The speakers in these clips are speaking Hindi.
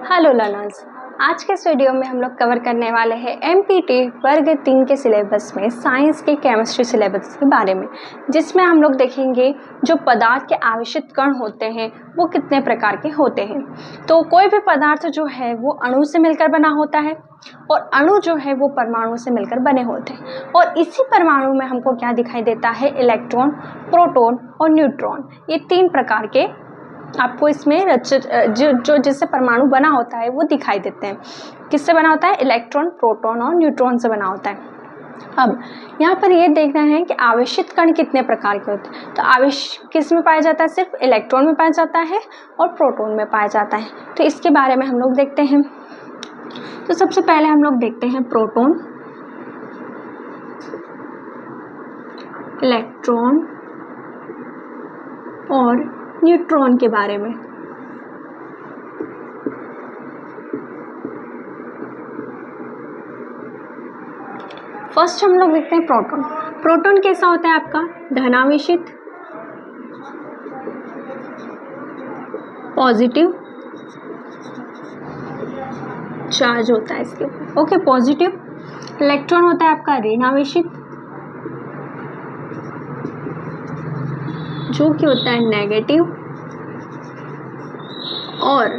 हेलो लर्नर्स, आज के इस वीडियो में हम लोग कवर करने वाले हैं एमपीटी वर्ग 3 के सिलेबस में साइंस के केमिस्ट्री सिलेबस के बारे में, जिसमें हम लोग देखेंगे जो पदार्थ के आवेशित कण होते हैं वो कितने प्रकार के होते हैं। तो कोई भी पदार्थ जो है वो अणु से मिलकर बना होता है और अणु जो है वो परमाणु से मिलकर बने होते हैं, और इसी परमाणु में हमको क्या दिखाई देता है, इलेक्ट्रॉन, प्रोटॉन और न्यूट्रॉन। ये 3 प्रकार के आपको इसमें जो जिससे परमाणु बना होता है वो दिखाई देते हैं। किससे बना होता है? इलेक्ट्रॉन, प्रोटॉन और न्यूट्रॉन से बना होता है। अब यहाँ पर ये देखना है कि आवेशित कण कितने प्रकार के होते हैं। तो आवेश किस में पाया जाता है? सिर्फ इलेक्ट्रॉन में पाया जाता है और प्रोटॉन में पाया जाता है। तो इसके बारे में हम लोग देखते हैं। तो सबसे पहले हम लोग देखते हैं प्रोटॉन, इलेक्ट्रॉन और न्यूट्रॉन के बारे में। फर्स्ट हम लोग देखते हैं प्रोटॉन। प्रोटॉन कैसा होता है आपका? धनावेशित, पॉजिटिव चार्ज होता है इसके ऊपर। Okay, positive. इलेक्ट्रॉन होता है आपका ऋणावेशित, जो कि होता है नेगेटिव। और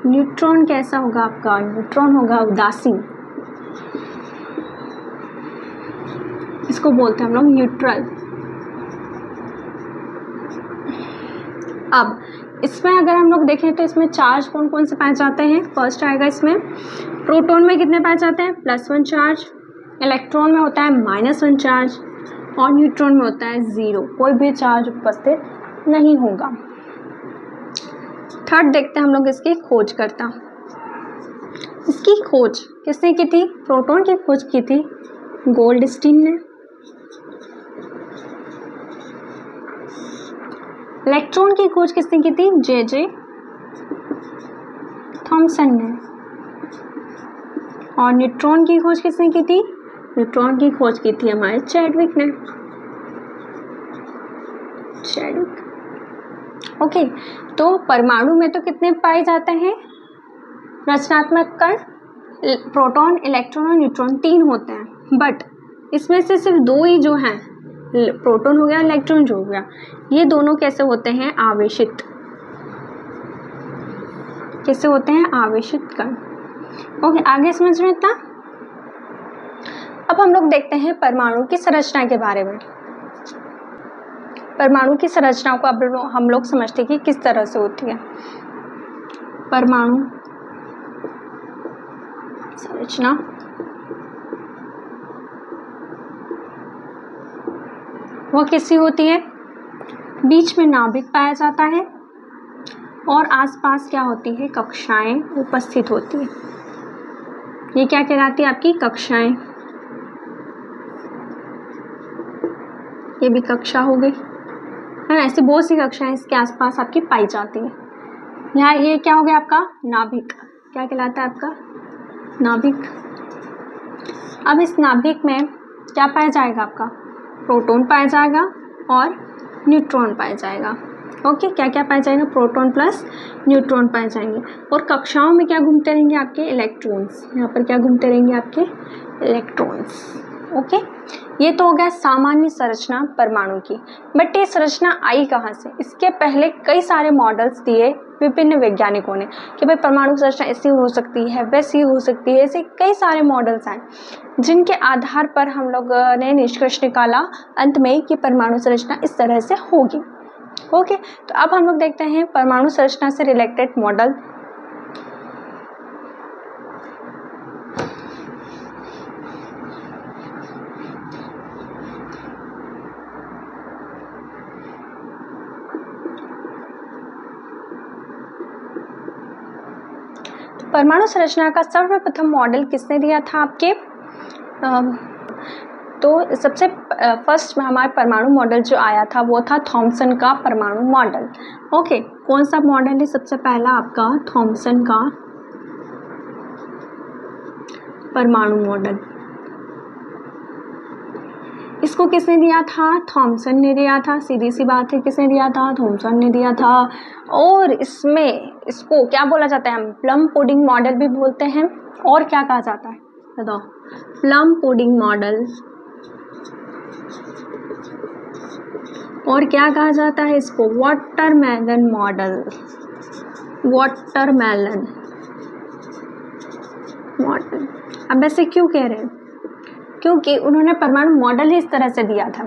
न्यूट्रॉन कैसा होगा आपका? न्यूट्रॉन होगा उदासीन, इसको बोलते हैं हम लोग न्यूट्रल। अब इसमें अगर हम लोग देखें तो इसमें चार्ज कौन कौन से पाए जाते हैं? फर्स्ट आएगा इसमें प्रोटॉन में कितने पाए जाते हैं? +1 चार्ज। इलेक्ट्रॉन में होता है -1 चार्ज और न्यूट्रॉन में होता है 0, कोई भी चार्ज उपस्थित नहीं होगा। थर्ड देखते हैं हम लोग इसकी खोजकर्ता। इसकी खोज किसने की थी? प्रोटॉन की खोज की थी गोल्डस्टीन ने। इलेक्ट्रॉन की खोज किसने की थी? जे थॉमसन ने। और न्यूट्रॉन की खोज किसने की थी? न्यूट्रॉन की खोज की थी हमारे चैडविक ने। ओके, तो परमाणु में तो कितने पाए जाते हैं रचनात्मक कण? प्रोटॉन, इलेक्ट्रॉन और न्यूट्रॉन 3 होते हैं, बट इसमें से सिर्फ 2 ही जो हैं, प्रोटॉन हो गया, इलेक्ट्रॉन जो हो गया, ये दोनों कैसे होते हैं? आवेशित। कैसे होते हैं? आवेशित कण। ओके, आगे समझ में इतना। अब हम लोग देखते हैं परमाणु की संरचना के बारे में। परमाणु की संरचना को अब हम लोग समझते हैं कि किस तरह से होती है परमाणु संरचना। वह कैसी होती है? बीच में नाभिक पाया जाता है और आसपास क्या होती है? कक्षाएं उपस्थित होती है। ये क्या कहलाती है? आपकी कक्षाएं। ये भी कक्षा हो गई है ना। ऐसी बहुत सी कक्षाएं इसके आसपास आपकी पाई जाती है। यहाँ ये क्या हो गया आपका? नाभिक। क्या कहलाता है आपका? नाभिक। अब इस नाभिक में क्या पाया जाएगा आपका? प्रोटॉन पाया जाएगा और न्यूट्रॉन पाया जाएगा। ओके, क्या क्या पाया जाएगा? प्रोटॉन प्लस न्यूट्रॉन पाए जाएंगे। और कक्षाओं में क्या घूमते रहेंगे? आपके इलेक्ट्रॉन्स। यहाँ पर क्या घूमते रहेंगे? आपके इलेक्ट्रॉन्स। ओके, ये तो हो गया सामान्य संरचना परमाणु की। बट ये संरचना आई कहाँ से? इसके पहले कई सारे मॉडल्स दिए विभिन्न वैज्ञानिकों ने कि भाई परमाणु संरचना ऐसी हो सकती है, वैसी हो सकती है। ऐसे कई सारे मॉडल्स आए जिनके आधार पर हम लोग ने निष्कर्ष निकाला अंत में कि परमाणु संरचना इस तरह से होगी। ओके, तो अब हम लोग देखते हैं परमाणु संरचना से रिलेटेड मॉडल। परमाणु संरचना का सर्वप्रथम मॉडल किसने दिया था आपके? तो सबसे फर्स्ट में हमारा परमाणु मॉडल जो आया था वो था थॉमसन का परमाणु मॉडल। ओके, कौन सा मॉडल है सबसे पहला आपका? थॉमसन का परमाणु मॉडल। इसको किसने दिया था? थॉमसन ने दिया था। सीधी सी बात है, किसने दिया था? थॉमसन ने दिया था। और इसको क्या बोला जाता है? हम प्लम पुडिंग मॉडल भी बोलते हैं। और क्या कहा जाता है बताओ? Plum pudding model. और क्या कहा जाता है इसको? Watermelon model. Watermelon model. अब ऐसे क्यों कह रहे हैं? क्योंकि उन्होंने परमाणु मॉडल ही इस तरह से दिया था।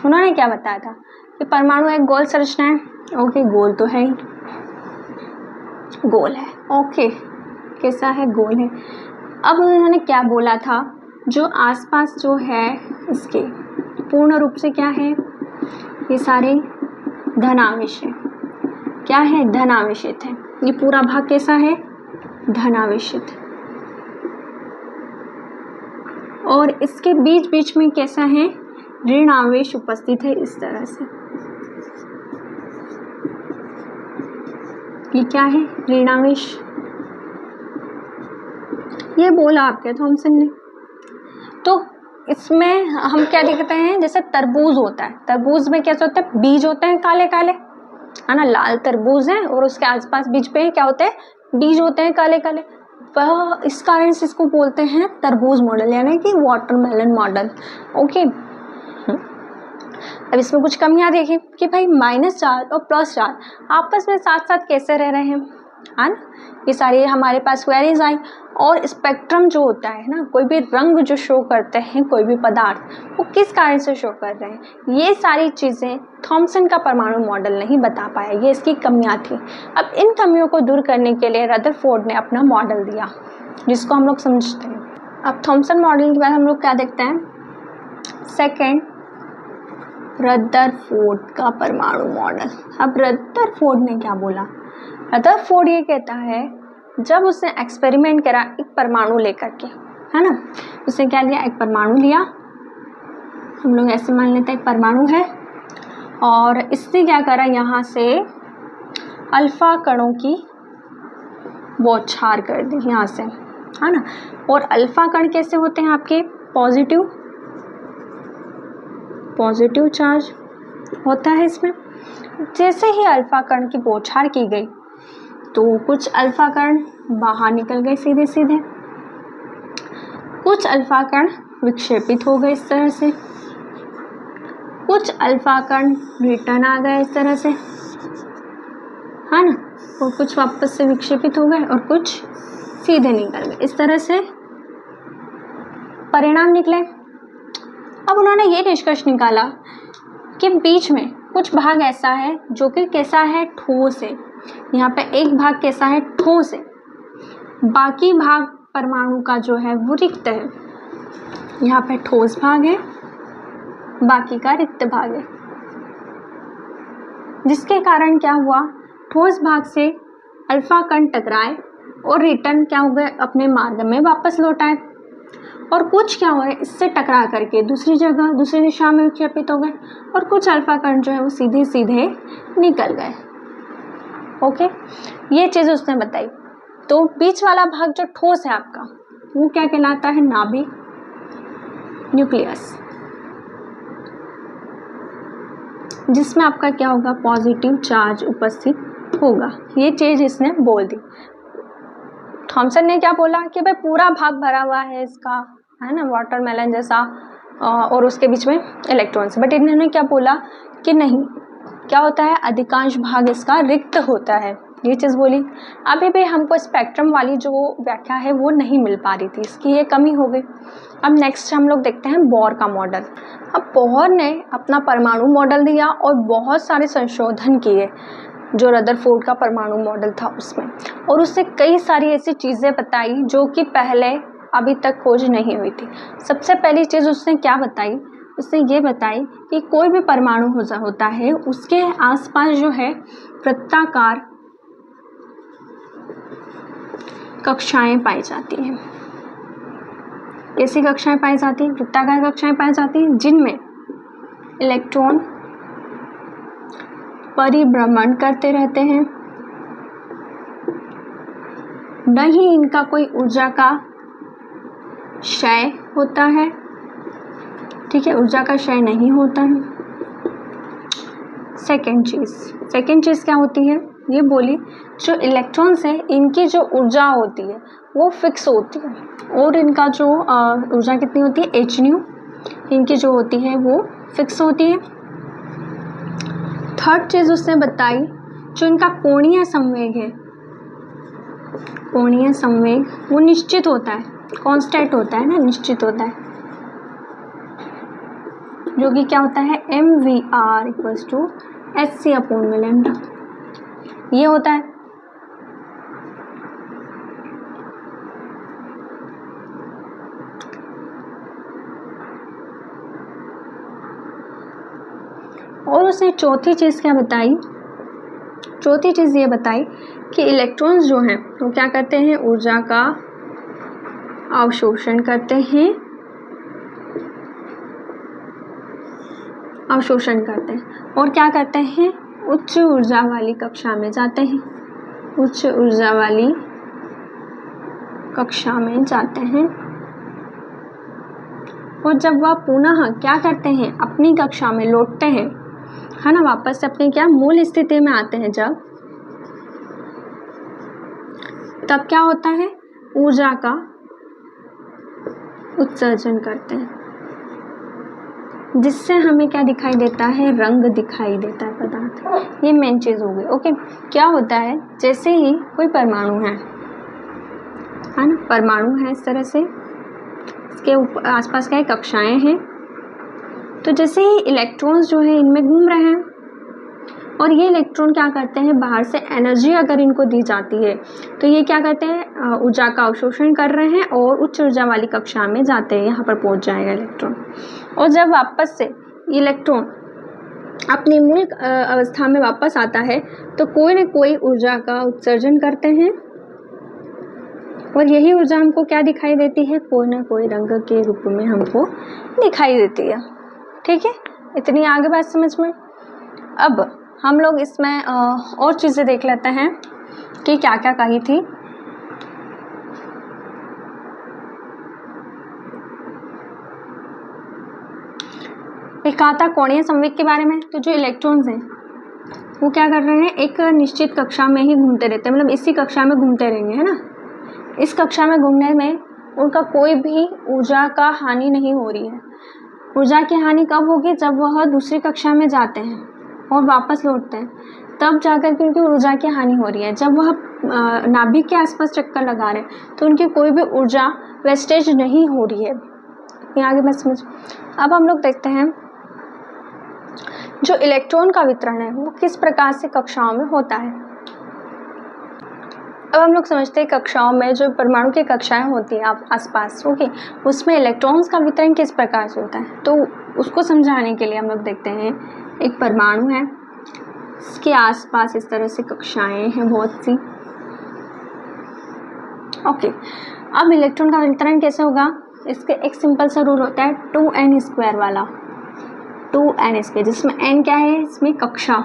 उन्होंने क्या बताया था कि परमाणु एक गोल संरचना है। ओके, गोल तो है ही, गोल है। ओके, कैसा है? गोल है। अब उन्होंने क्या बोला था? जो आसपास जो है इसके पूर्ण रूप से क्या है? ये सारे धनावेश है। क्या है? धनावेशित है। ये पूरा भाग कैसा है? धनावेशित। और इसके बीच बीच में कैसा है? ऋण आवेश उपस्थित है। इस तरह से ये क्या है? ऋण आवेश। ये बोला आपके थॉमसन ने। तो इसमें हम क्या देखते हैं? जैसे तरबूज होता है, तरबूज में कैसे होता है? बीज होते हैं काले काले, है ना। लाल तरबूज है और उसके आसपास बीज पे क्या होते हैं? बीज होते हैं काले काले। वह इस कारण से इसको बोलते हैं तरबूज मॉडल, यानी कि वाटरमेलन मॉडल। ओके, अब इसमें कुछ कमियां देखिए कि भाई -4 और +4 आपस में साथ साथ कैसे रह रहे हैं, है ना। ये सारी हमारे पास क्वेरीज आई। और स्पेक्ट्रम जो होता है ना, कोई भी रंग जो शो करते हैं कोई भी पदार्थ, वो किस कारण से शो कर रहे हैं, ये सारी चीज़ें थॉमसन का परमाणु मॉडल नहीं बता पाया। ये इसकी कमियां थी। अब इन कमियों को दूर करने के लिए रदरफोर्ड ने अपना मॉडल दिया, जिसको हम लोग समझते हैं। अब थॉमसन मॉडल के बाद हम लोग क्या देखते हैं? सेकेंड, रदरफोर्ड का परमाणु मॉडल। अब रदरफोर्ड ने क्या बोला? रदरफोर्ड ये कहता है, जब उसने एक्सपेरिमेंट करा एक परमाणु लेकर के, है ना, उसने क्या लिया? एक परमाणु लिया। हम लोग ऐसे मान लेते हैं एक परमाणु है, और इसने क्या करा? यहाँ से अल्फा कणों की बौछार कर दी यहाँ से, है ना। और अल्फा कण कैसे होते हैं आपके? पॉजिटिव चार्ज होता है इसमें। जैसे ही अल्फा कण की बौछार की गई तो कुछ अल्फा कण बाहर निकल गए सीधे सीधे, कुछ अल्फा कण विक्षेपित हो गए इस तरह से, कुछ अल्फा कण रिटर्न आ गए इस तरह से, है ना। और कुछ वापस से विक्षेपित हो गए और कुछ सीधे निकल गए। इस तरह से परिणाम निकले। अब उन्होंने ये निष्कर्ष निकाला कि बीच में कुछ भाग ऐसा है जो कि कैसा है? ठोस है। यहाँ पे एक भाग कैसा है? ठोस है। बाकी भाग परमाणु का जो है वो रिक्त है। यहाँ पे ठोस भाग है, बाकी का रिक्त भाग है, जिसके कारण क्या हुआ? ठोस भाग से अल्फा कण टकराए और रिटर्न क्या हो गए? अपने मार्ग में वापस लौट आए। और कुछ क्या हुआ? इससे टकरा करके दूसरी जगह, दूसरी दिशा में विक्षेपित हो गए, और कुछ अल्फा कण जो है वो सीधे सीधे निकल गए। ओके, ये चीज़ उसने बताई। तो बीच वाला भाग जो ठोस है आपका, वो क्या कहलाता है? नाभिक, न्यूक्लियस, जिसमें आपका क्या होगा? पॉजिटिव चार्ज उपस्थित होगा। ये चीज़ इसने बोल दी। थॉमसन ने क्या बोला कि भाई पूरा भाग भरा हुआ है इसका, है ना, वाटरमेलन जैसा, और उसके बीच में इलेक्ट्रॉन्स। बट इन्होंने क्या बोला कि नहीं, क्या होता है? अधिकांश भाग इसका रिक्त होता है। ये चीज़ बोली। अभी भी हमको स्पेक्ट्रम वाली जो व्याख्या है वो नहीं मिल पा रही थी, इसकी ये कमी हो गई। अब नेक्स्ट हम लोग देखते हैं बोर का मॉडल। अब बोर ने अपना परमाणु मॉडल दिया और बहुत सारे संशोधन किए जो रदरफोर्ड का परमाणु मॉडल था उसमें, और उससे कई सारी ऐसी चीज़ें बताई जो कि पहले अभी तक खोज नहीं हुई थी। सबसे पहली चीज़ उसने क्या बताई? उसने ये बताई कि कोई भी परमाणु होता है उसके आसपास जो है वृत्ताकार कक्षाएं पाई जाती हैं। ऐसी कक्षाएं पाई जाती हैं, वृत्ताकार कक्षाएं पाई जाती हैं, जिनमें इलेक्ट्रॉन परिभ्रमण करते रहते हैं, न ही इनका कोई ऊर्जा का क्षय होता है, ठीक है, ऊर्जा का क्षय नहीं होता है। सेकेंड चीज़ क्या होती है, ये बोली, जो इलेक्ट्रॉन्स है इनकी जो ऊर्जा होती है वो फिक्स होती है और इनका जो ऊर्जा कितनी होती है, h, इनकी जो होती है वो फिक्स होती है। थर्ड चीज़ उसने बताई, जो इनका कोणीय संवेग है, कोणीय संवेग वो निश्चित होता है, कांस्टेंट होता है ना, निश्चित होता है, जो कि क्या होता है, mvr = hc/λ, ये होता है। और उसने चौथी चीज़ क्या बताई, चौथी चीज़ ये बताई कि इलेक्ट्रॉन्स जो हैं वो क्या करते हैं, ऊर्जा का अवशोषण करते हैं, और क्या करते हैं, उच्च ऊर्जा वाली कक्षा में जाते हैं, उच्च ऊर्जा वाली कक्षा में जाते हैं। और जब वह पुनः क्या करते हैं, अपनी कक्षा में लौटते हैं, है ना, वापस से अपने क्या मूल स्थिति में आते हैं, जब तब क्या होता है, ऊर्जा का उत्सर्जन करते हैं, जिससे हमें क्या दिखाई देता है, रंग दिखाई देता है पदार्थ। ये मेन चीज़ हो गई। ओके, क्या होता है, जैसे ही कोई परमाणु है ना, परमाणु है, इस तरह से इसके आसपास क्या है, कक्षाएं हैं, तो जैसे ही इलेक्ट्रॉन्स जो है इनमें घूम रहे हैं, और ये इलेक्ट्रॉन क्या करते हैं, बाहर से एनर्जी अगर इनको दी जाती है तो ये क्या करते हैं, ऊर्जा का अवशोषण कर रहे हैं और उच्च ऊर्जा वाली कक्षा में जाते हैं, यहाँ पर पहुँच जाएगा इलेक्ट्रॉन। और जब वापस से इलेक्ट्रॉन अपनी मूल अवस्था में वापस आता है तो कोई न कोई ऊर्जा का उत्सर्जन करते हैं, और यही ऊर्जा हमको क्या दिखाई देती है, कोई ना कोई रंग के रूप में हमको दिखाई देती है। ठीक है, इतनी आगे बात समझ में। अब हम लोग इसमें और चीज़ें देख लेते हैं कि क्या क्या कही थी। एक आता कोणीय संवेग के बारे में, तो जो इलेक्ट्रॉन्स हैं वो क्या कर रहे हैं, एक निश्चित कक्षा में ही घूमते रहते हैं, मतलब इसी कक्षा में घूमते रहेंगे, है ना। इस कक्षा में घूमने में उनका कोई भी ऊर्जा का हानि नहीं हो रही है। ऊर्जा की हानि कब होगी, जब वह दूसरी कक्षा में जाते हैं और वापस लौटते हैं, तब जाकर के उनकी ऊर्जा की हानि हो रही है। जब वह नाभिक के आसपास चक्कर लगा रहे हैं तो उनकी कोई भी ऊर्जा वेस्टेज नहीं हो रही है। ये आगे मैं समझ। अब हम लोग देखते हैं जो इलेक्ट्रॉन का वितरण है वो किस प्रकार से कक्षाओं में होता है। अब हम लोग समझते हैं कक्षाओं में जो परमाणु की कक्षाएं होती हैं आसपास, ओके, उसमें इलेक्ट्रॉन्स का वितरण किस प्रकार से होता है। तो उसको समझाने के लिए हम लोग देखते हैं, एक परमाणु है, इसके आसपास इस तरह से कक्षाएं हैं बहुत सी। ओके, अब इलेक्ट्रॉन का वितरण कैसे होगा, इसके एक सिंपल सा रूल होता है 2n² वाला, 2n², जिसमें n क्या है, इसमें कक्षा,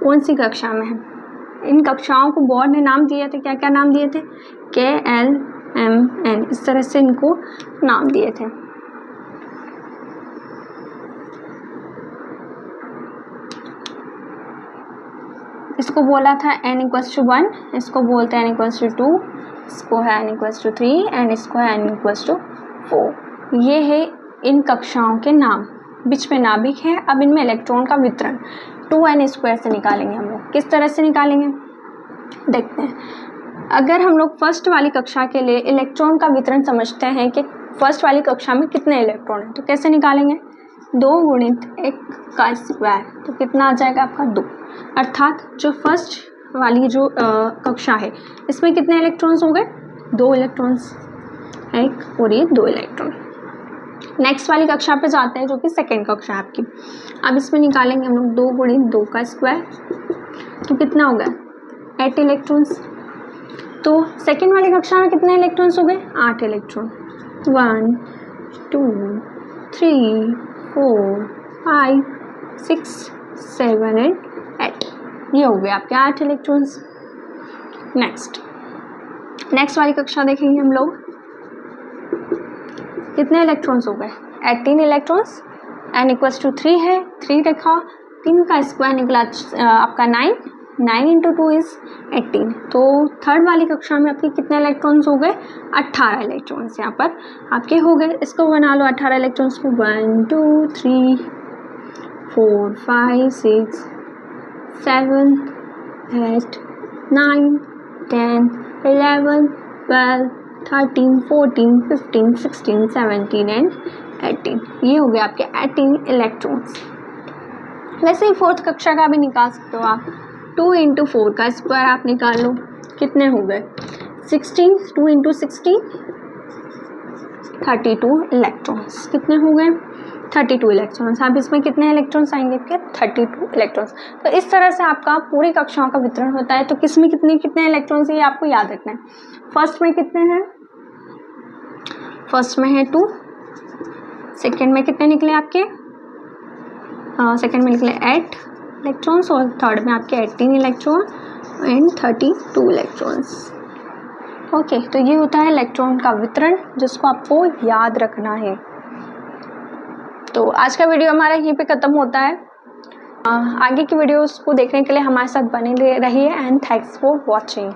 कौन सी कक्षा में है। इन कक्षाओं को बोर्ड ने नाम दिए थे, क्या क्या नाम दिए थे, K, L, M, N, इस तरह से इनको नाम दिए थे। इसको बोला था n=1, इसको बोलते हैं n=2, इसको है n=3 एंड इसको है n=4। ये है इन कक्षाओं के नाम, बीच में नाभिक है। अब इनमें इलेक्ट्रॉन का वितरण 2n² से निकालेंगे हम लोग। किस तरह से निकालेंगे देखते हैं। अगर हम लोग फर्स्ट वाली कक्षा के लिए इलेक्ट्रॉन का वितरण समझते हैं कि फर्स्ट वाली कक्षा में कितने इलेक्ट्रॉन हैं, तो कैसे निकालेंगे, 2 × 1 का स्क्वायर, तो कितना आ जाएगा आपका 2। अर्थात जो फर्स्ट वाली जो कक्षा है इसमें कितने इलेक्ट्रॉन्स हो गए, 2 इलेक्ट्रॉन्स, एक और ये 2 इलेक्ट्रॉन। नेक्स्ट वाली कक्षा पे जाते हैं जो कि सेकेंड कक्षा है आपकी। अब इसमें निकालेंगे हम लोग 2 × 2 का स्क्वायर, तो कितना हो गया 8 इलेक्ट्रॉन्स। तो सेकेंड वाली कक्षा में कितने इलेक्ट्रॉन्स हो गए, 8 इलेक्ट्रॉन, 1 2 3 4 5 6 7 एंड 8, ये हो गए आपके 8 इलेक्ट्रॉन्स। नेक्स्ट वाली कक्षा देखेंगे हम लोग, कितने इलेक्ट्रॉन्स हो गए? 18 इलेक्ट्रॉन्स। n इक्वल्स टू 3 है, 3 रखा, 3 का स्क्वायर निकला आपका 9, 9 इंटू 2 इज़ 18। तो थर्ड वाली कक्षा में आपके कितने इलेक्ट्रॉन्स हो गए? 18 इलेक्ट्रॉन्स यहाँ पर आपके हो गए। इसको बना लो 18 इलेक्ट्रॉन्स को, 1 2 3 4 5 6 7 8 9 10 11 12 13 14 15 16 17 एंड 18। ये हो गए आपके 18 इलेक्ट्रॉन्स। वैसे ही फोर्थ कक्षा का भी निकाल सकते हो आप। 2 इंटू 4 का स्क्वायर आप निकाल लो, कितने हो गए? 16, 2 इंटू 16 32 इलेक्ट्रॉन्स। कितने हो गए? 32 इलेक्ट्रॉन्स। अब इसमें कितने इलेक्ट्रॉन्स आएंगे आपके? 32 इलेक्ट्रॉन्स। तो इस तरह से आपका पूरी कक्षाओं का वितरण होता है। तो किस में कितने इलेक्ट्रॉन्स है ये आपको याद रखना है। फर्स्ट में कितने हैं? फर्स्ट में है 2, सेकेंड में कितने निकले आपके? सेकेंड में निकले 8 इलेक्ट्रॉन्स और थर्ड में आपके 18 इलेक्ट्रॉन एंड 32 इलेक्ट्रॉन्स। ओके, तो ये होता है इलेक्ट्रॉन का वितरण जिसको आपको याद रखना है। तो आज का वीडियो हमारा यहीं पे ख़त्म होता है। आगे की वीडियोस को देखने के लिए हमारे साथ बने रहिए एंड थैंक्स फॉर वॉचिंग।